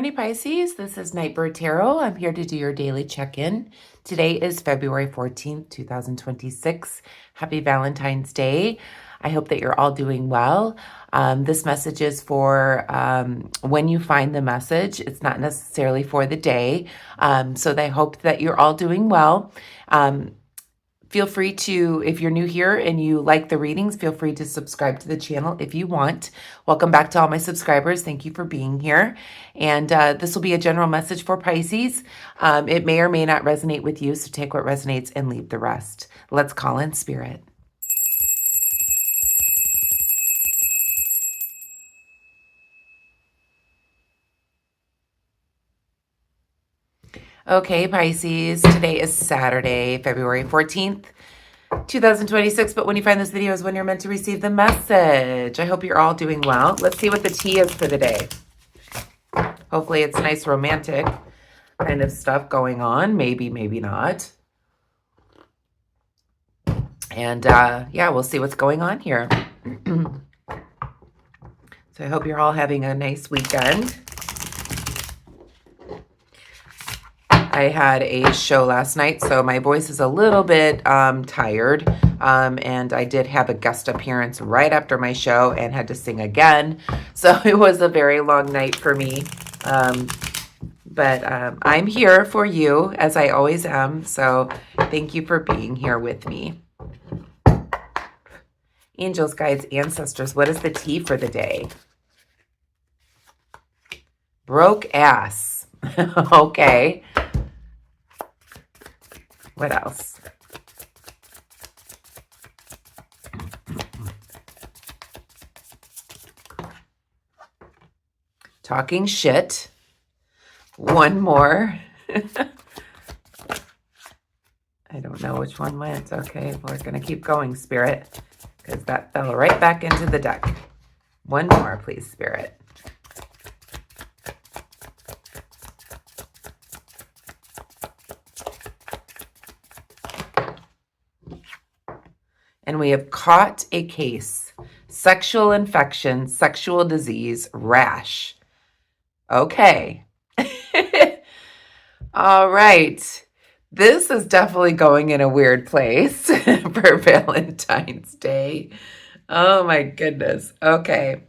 morning, Pisces. This is Nightbird Tarot. I'm here to do your daily check-in. Today is February 14th, 2026. Happy Valentine's Day. I hope that you're all doing well. This message is for when you find the message. It's not necessarily for the day. So I hope that you're all doing well. Feel free to, if you're new here and you like the readings, feel free to subscribe to the channel if you want. Welcome back to all my subscribers. Thank you for being here. And this will be a general message for Pisces. It may or may not resonate with you, so take what resonates and leave the rest. Let's call in spirit. Okay, Pisces, today is Saturday, February 14th, 2026, but when you find this video is when you're meant to receive the message. I hope you're all doing well. Let's see what the tea is for the day. Hopefully it's nice romantic kind of stuff going on. Maybe, maybe not. And yeah, we'll see what's going on here. So I hope you're all having a nice weekend. I had a show last night, so my voice is a little bit tired, and I did have a guest appearance right after my show and had to sing again, so it was a very long night for me, but I'm here for you, as I always am, so thank you for being here with me. Angels, guides, ancestors, what is the tea for the day? Broke ass. Okay. What else? Talking shit. One more. I don't know which one went. Okay, we're going to keep going, Spirit, because that fell right back into the deck. One more, please, Spirit. And we have caught a case. Sexual infection, sexual disease, rash. Okay. All right. This is definitely going in a weird place for Valentine's Day. Oh my goodness. Okay.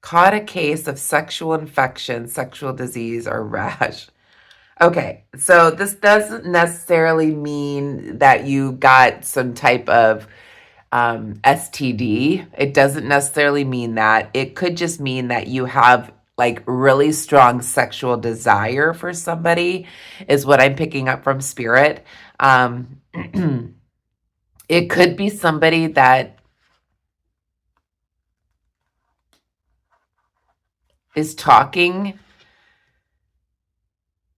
Caught a case of sexual infection, sexual disease, or rash. Okay, so this doesn't necessarily mean that you got some type of STD. It doesn't necessarily mean that. It could just mean that you have like really strong sexual desire for somebody is what I'm picking up from Spirit. It could be somebody that is talking,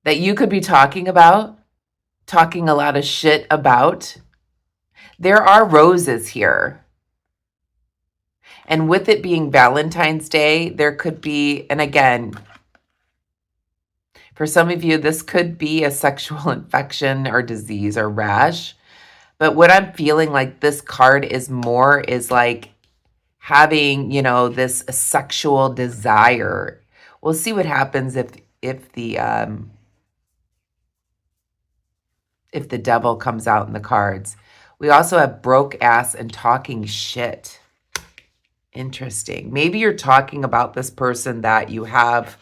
that you could be talking about, talking a lot of shit about. There are roses here. And with it being Valentine's Day, there could be, and again, for some of you, this could be a sexual infection or disease or rash. But what I'm feeling like this card is more is like having, you know, this sexual desire. We'll see what happens if the devil comes out in the cards. We also have broke ass and talking shit. Interesting. Maybe you're talking about this person that you have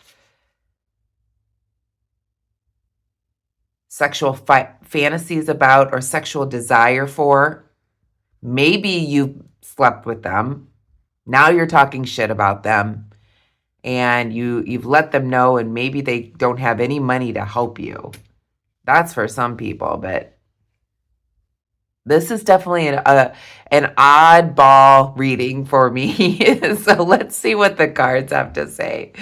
sexual fantasies about or sexual desire for. Maybe you slept with them. Now you're talking shit about them. And you've let them know, and maybe they don't have any money to help you. That's for some people, but this is definitely an oddball reading for me. So let's see what the cards have to say.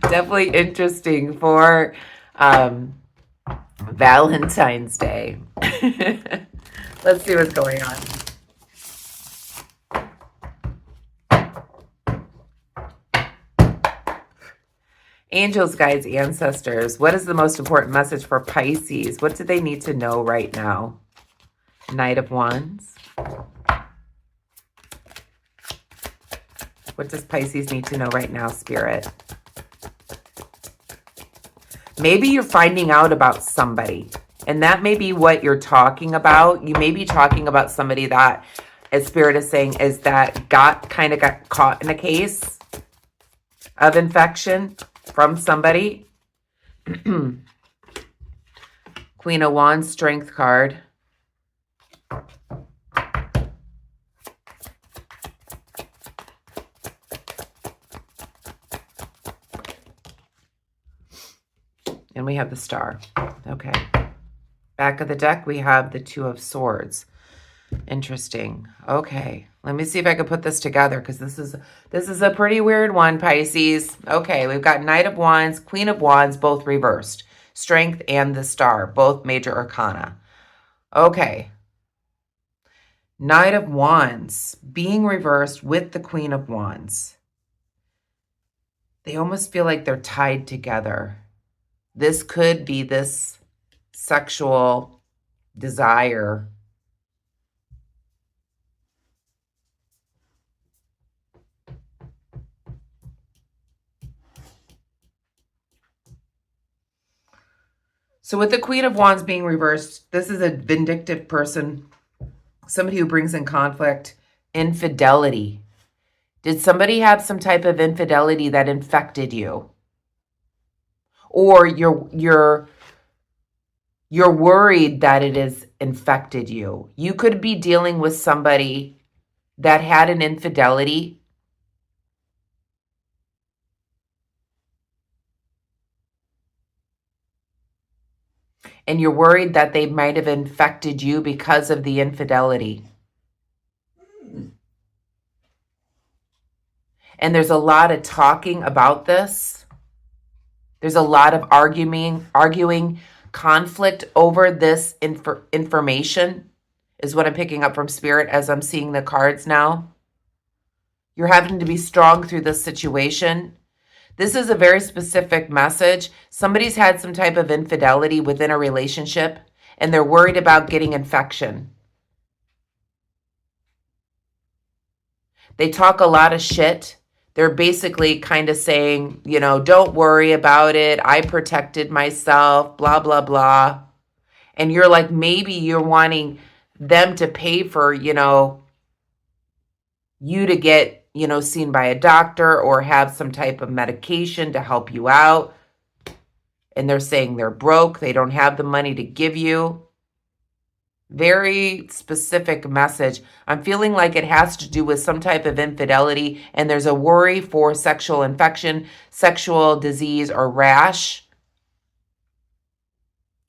Definitely interesting for Valentine's Day. Let's see what's going on. Angels, guides, ancestors, what is the most important message for Pisces? What do they need to know right now? Knight of Wands. What does Pisces need to know right now, Spirit? Maybe you're finding out about somebody, and that may be what you're talking about. You may be talking about somebody that, as Spirit is saying, is that got caught in a case of infection from somebody. Queen of Wands, Strength card. And we have the Star. Okay. Back of the deck, we have the Two of Swords. Interesting. Okay. Let me see if I can put this together, because this is a pretty weird one, Pisces. Okay, we've got Knight of Wands, Queen of Wands, both reversed. Strength and the Star, both major arcana. Okay. Knight of Wands being reversed with the Queen of Wands. They almost feel like they're tied together. This could be this sexual desire. So with the Queen of Wands being reversed, this is a vindictive person, somebody who brings in conflict, infidelity. Did somebody have some type of infidelity that infected you? Or you're worried that it has infected you. You could be dealing with somebody that had an infidelity. And you're worried that they might have infected you because of the infidelity. And there's a lot of talking about this. There's a lot of arguing, conflict over this information is what I'm picking up from Spirit as I'm seeing the cards now. You're having to be strong through this situation. This is a very specific message. Somebody's had some type of infidelity within a relationship, and they're worried about getting infection. They talk a lot of shit. They're basically kind of saying, you know, don't worry about it. I protected myself, blah, blah, blah. And you're like, maybe you're wanting them to pay for, you know, you to get, you know, seen by a doctor or have some type of medication to help you out. And they're saying they're broke. They don't have the money to give you. Very specific message. I'm feeling like it has to do with some type of infidelity, and there's a worry for sexual infection, sexual disease, or rash.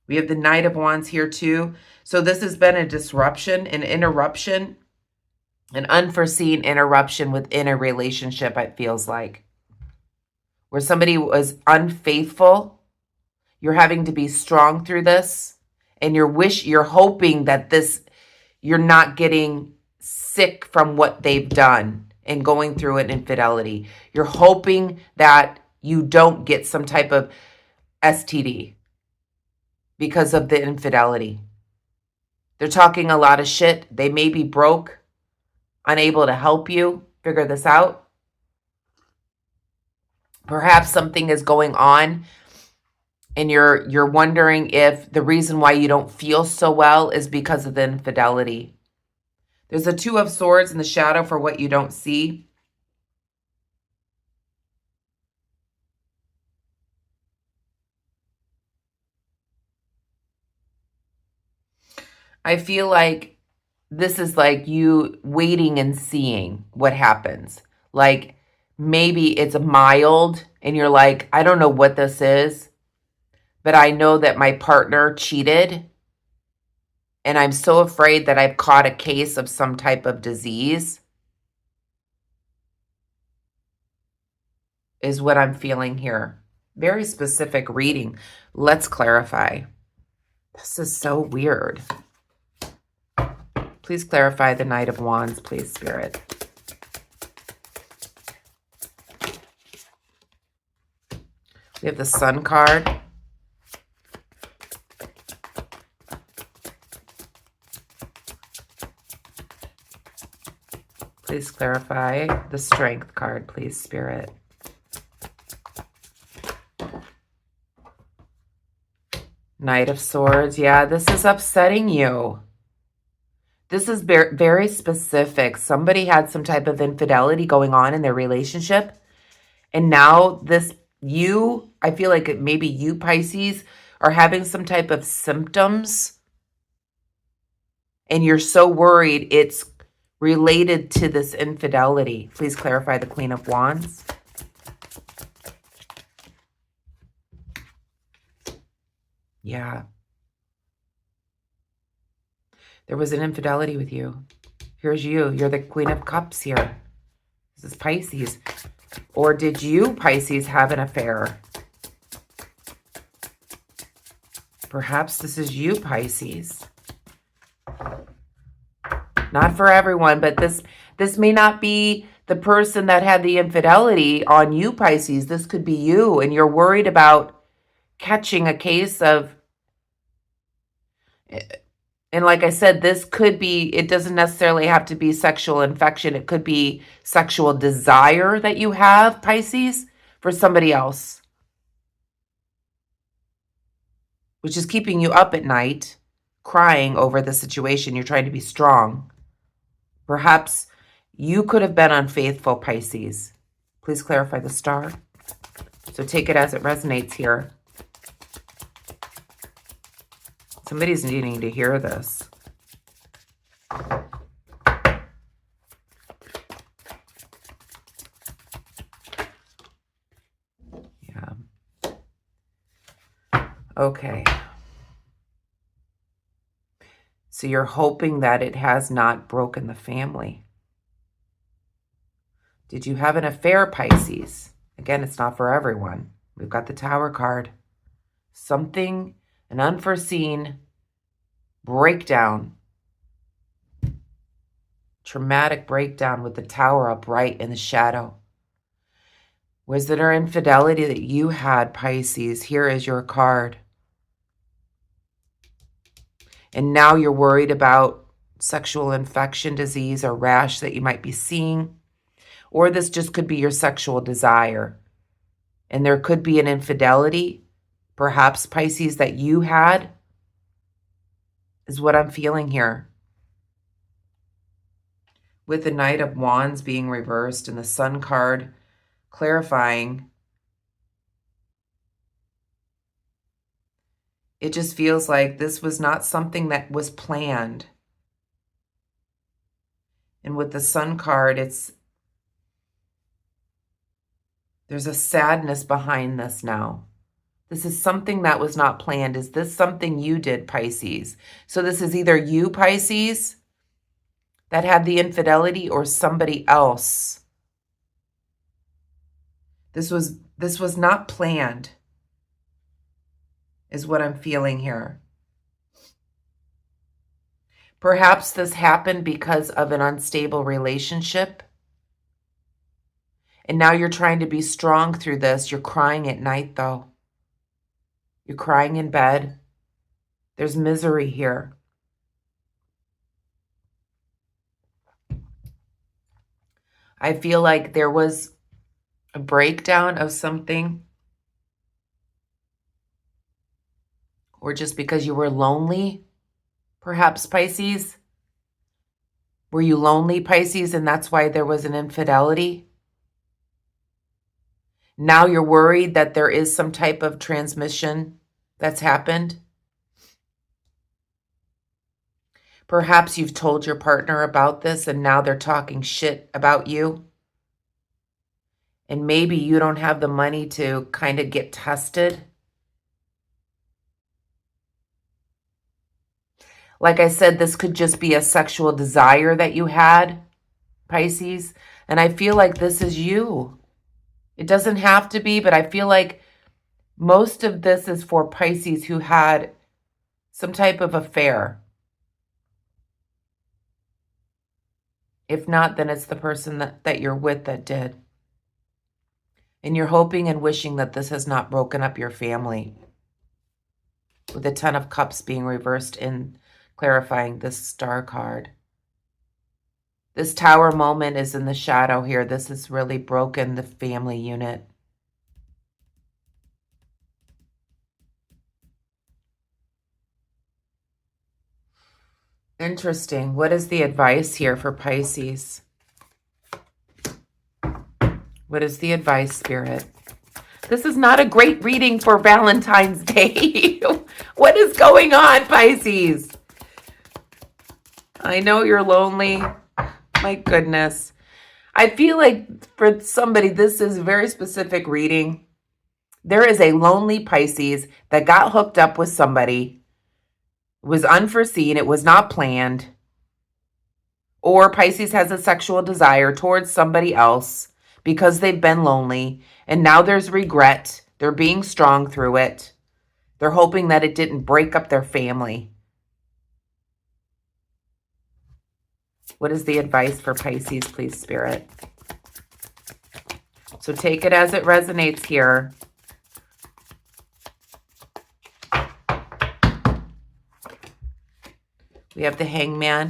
We have the Knight of Wands here too. So this has been a disruption, an interruption, an unforeseen interruption within a relationship, it feels like. Where somebody was unfaithful. You're having to be strong through this. And you're hoping that you're not getting sick from what they've done and going through an infidelity. You're hoping that you don't get some type of STD because of the infidelity. They're talking a lot of shit. They may be broke, unable to help you figure this out. Perhaps something is going on and you're wondering if the reason why you don't feel so well is because of the infidelity. There's a Two of Swords in the shadow for what you don't see. I feel like this is like you waiting and seeing what happens. Like maybe it's mild and you're like, I don't know what this is, but I know that my partner cheated. And I'm so afraid that I've caught a case of some type of disease. Is what I'm feeling here. Very specific reading. Let's clarify. This is so weird. Please clarify the Knight of Wands, please, Spirit. We have the Sun card. Please clarify the Strength card, please, Spirit. Knight of Swords. Yeah, this is upsetting you. This is very specific. Somebody had some type of infidelity going on in their relationship. And now I feel like maybe you, Pisces, are having some type of symptoms. And you're so worried it's related to this infidelity. Please clarify the Queen of Wands. Yeah. There was an infidelity with you. Here's you. You're the Queen of Cups here. This is Pisces. Or did you, Pisces, have an affair? Perhaps this is you, Pisces. Not for everyone, but this may not be the person that had the infidelity on you, Pisces. This could be you, and you're worried about catching a case of... And like I said, this could be, it doesn't necessarily have to be sexual infection. It could be sexual desire that you have, Pisces, for somebody else, which is keeping you up at night, crying over the situation. You're trying to be strong. Perhaps you could have been unfaithful, Pisces. Please clarify the star. So take it as it resonates here. Somebody's needing to hear this. Yeah. Okay. So you're hoping that it has not broken the family. Did you have an affair, Pisces? Again, it's not for everyone. We've got the Tower card. Something, an unforeseen breakdown, traumatic breakdown with the Tower upright in the shadow. Was it an infidelity that you had, Pisces? Here is your card. And now you're worried about sexual infection, disease, or rash that you might be seeing. Or this just could be your sexual desire. And there could be an infidelity, perhaps, Pisces, that you had, is what I'm feeling here. With the Knight of Wands being reversed and the Sun card clarifying, it just feels like this was not something that was planned. And with the Sun card, there's a sadness behind this now. This is something that was not planned. Is this something you did, Pisces? So this is either you, Pisces, that had the infidelity, or somebody else. This was not planned, is what I'm feeling here. Perhaps this happened because of an unstable relationship. And now you're trying to be strong through this. You're crying at night, though. You're crying in bed. There's misery here. I feel like there was a breakdown of something. Or just because you were lonely, perhaps, Pisces. Were you lonely, Pisces, and that's why there was an infidelity? Now you're worried that there is some type of transmission that's happened. Perhaps you've told your partner about this and now they're talking shit about you. And maybe you don't have the money to kind of get tested. Like I said, this could just be a sexual desire that you had, Pisces. And I feel like this is you. It doesn't have to be, but I feel like most of this is for Pisces who had some type of affair. If not, then it's the person that you're with that did. And you're hoping and wishing that this has not broken up your family. With the Ten of Cups being reversed and clarifying this Star card. This Tower moment is in the shadow here. This has really broken the family unit. Interesting. What is the advice here for Pisces? What is the advice, Spirit? This is not a great reading for Valentine's Day. What is going on, Pisces? I know you're lonely. My goodness. I feel like for somebody, this is a very specific reading. There is a lonely Pisces that got hooked up with somebody. It was unforeseen. It was not planned. Or Pisces has a sexual desire towards somebody else because they've been lonely. And now there's regret. They're being strong through it. They're hoping that it didn't break up their family. What is the advice for Pisces, please, Spirit? So take it as it resonates here. We have the Hangman.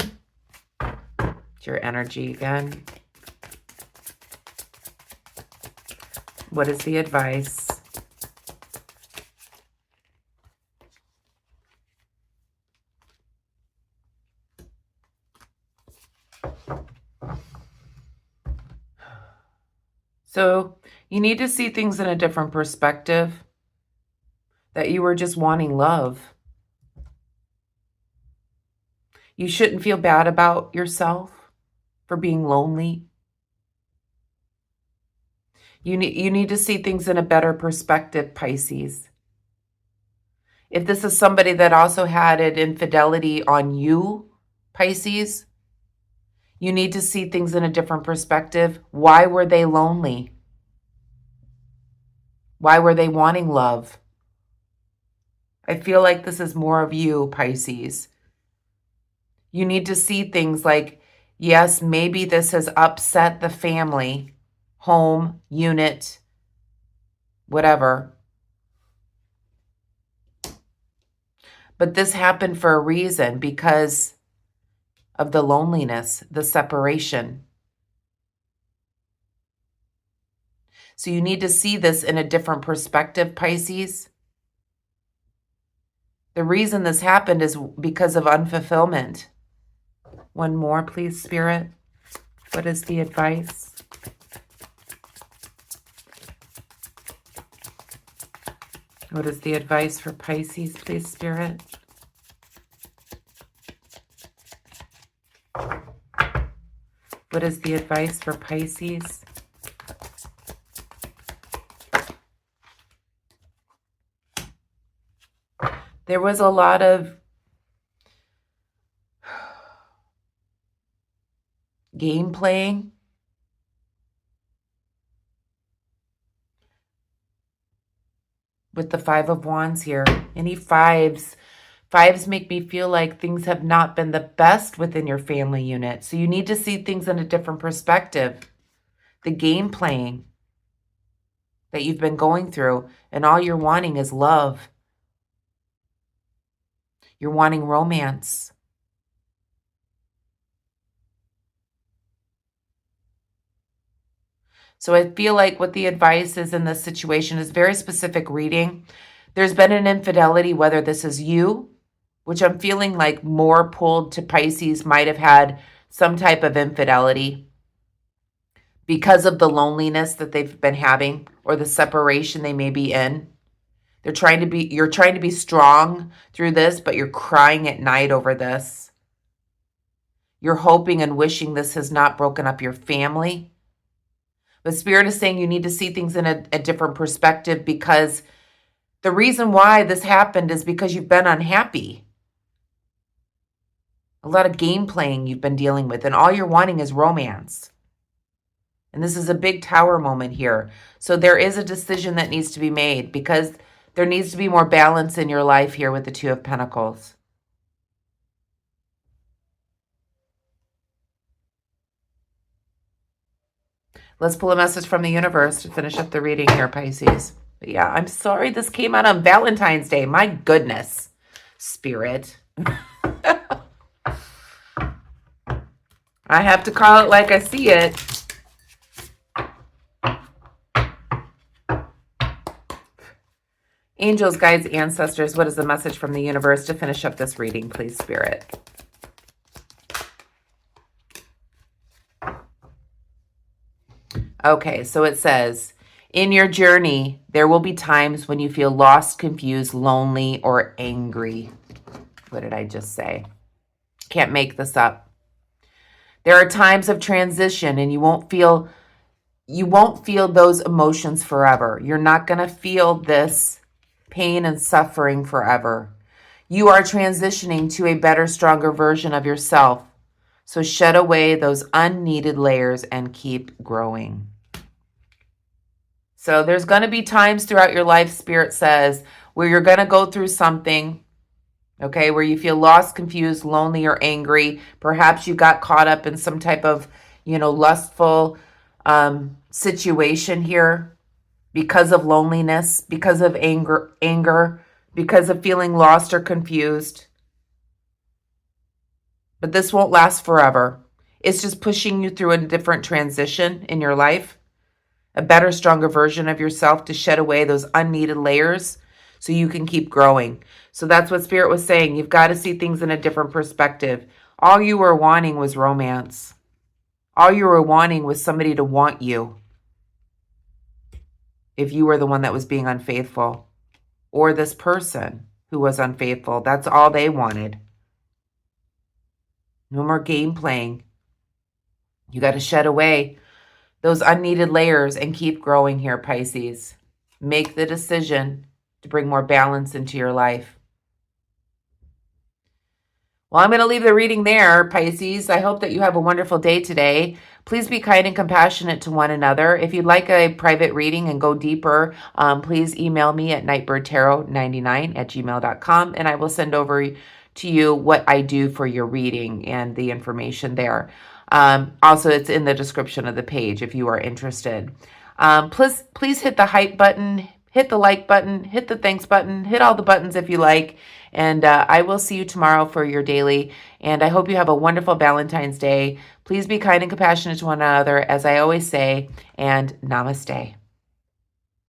It's your energy again. What is the advice? So you need to see things in a different perspective, that you were just wanting love. You shouldn't feel bad about yourself for being lonely. You need to see things in a better perspective, Pisces. If this is somebody that also had an infidelity on you, Pisces, you need to see things in a different perspective. Why were they lonely? Why were they wanting love? I feel like this is more of you, Pisces. You need to see things like, yes, maybe this has upset the family, home, unit, whatever. But this happened for a reason, because of the loneliness, the separation. So you need to see this in a different perspective, Pisces. The reason this happened is because of unfulfillment. One more, please, Spirit. What is the advice? What is the advice for Pisces, please, Spirit? What is the advice for Pisces? There was a lot of game playing. With the Five of Wands here. Any fives? Fives make me feel like things have not been the best within your family unit. So you need to see things in a different perspective. The game playing that you've been going through, and all you're wanting is love. You're wanting romance. So I feel like what the advice is in this situation is very specific reading. There's been an infidelity, whether this is you, which I'm feeling like more pulled to Pisces, might have had some type of infidelity because of the loneliness that they've been having or the separation they may be in. You're trying to be strong through this, but you're crying at night over this. You're hoping and wishing this has not broken up your family. But Spirit is saying you need to see things in a different perspective, because the reason why this happened is because you've been unhappy. A lot of game playing you've been dealing with, and all you're wanting is romance. And this is a big tower moment here. So there is a decision that needs to be made, because there needs to be more balance in your life here with the Two of Pentacles. Let's pull a message from the universe to finish up the reading here, Pisces. But yeah, I'm sorry this came out on Valentine's Day. My goodness, Spirit. I have to call it like I see it. Angels, guides, ancestors, what is the message from the universe to finish up this reading, please, Spirit? Okay, so it says, in your journey, there will be times when you feel lost, confused, lonely, or angry. What did I just say? Can't make this up. There are times of transition and you won't feel those emotions forever. You're not going to feel this pain and suffering forever. You are transitioning to a better, stronger version of yourself. So shed away those unneeded layers and keep growing. So there's going to be times throughout your life, Spirit says, where you're going to go through something, okay, where you feel lost, confused, lonely, or angry. Perhaps you got caught up in some type of, lustful situation here because of loneliness, because of anger, because of feeling lost or confused. But this won't last forever. It's just pushing you through a different transition in your life, a better, stronger version of yourself to shed away those unneeded layers so you can keep growing. So that's what Spirit was saying. You've got to see things in a different perspective. All you were wanting was romance. All you were wanting was somebody to want you if you were the one that was being unfaithful, or this person who was unfaithful. That's all they wanted. No more game playing. You got to shed away those unneeded layers and keep growing here, Pisces. Make the decision to bring more balance into your life. Well, I'm going to leave the reading there, Pisces. I hope that you have a wonderful day today. Please be kind and compassionate to one another. If you'd like a private reading and go deeper, please email me at nightbirdtarot99@gmail.com, and I will send over to you what I do for your reading and the information there. Also, it's in the description of the page if you are interested. Please hit the hype button, hit the like button, hit the thanks button, hit all the buttons if you like. And I will see you tomorrow for your daily. And I hope you have a wonderful Valentine's Day. Please be kind and compassionate to one another, as I always say, and namaste.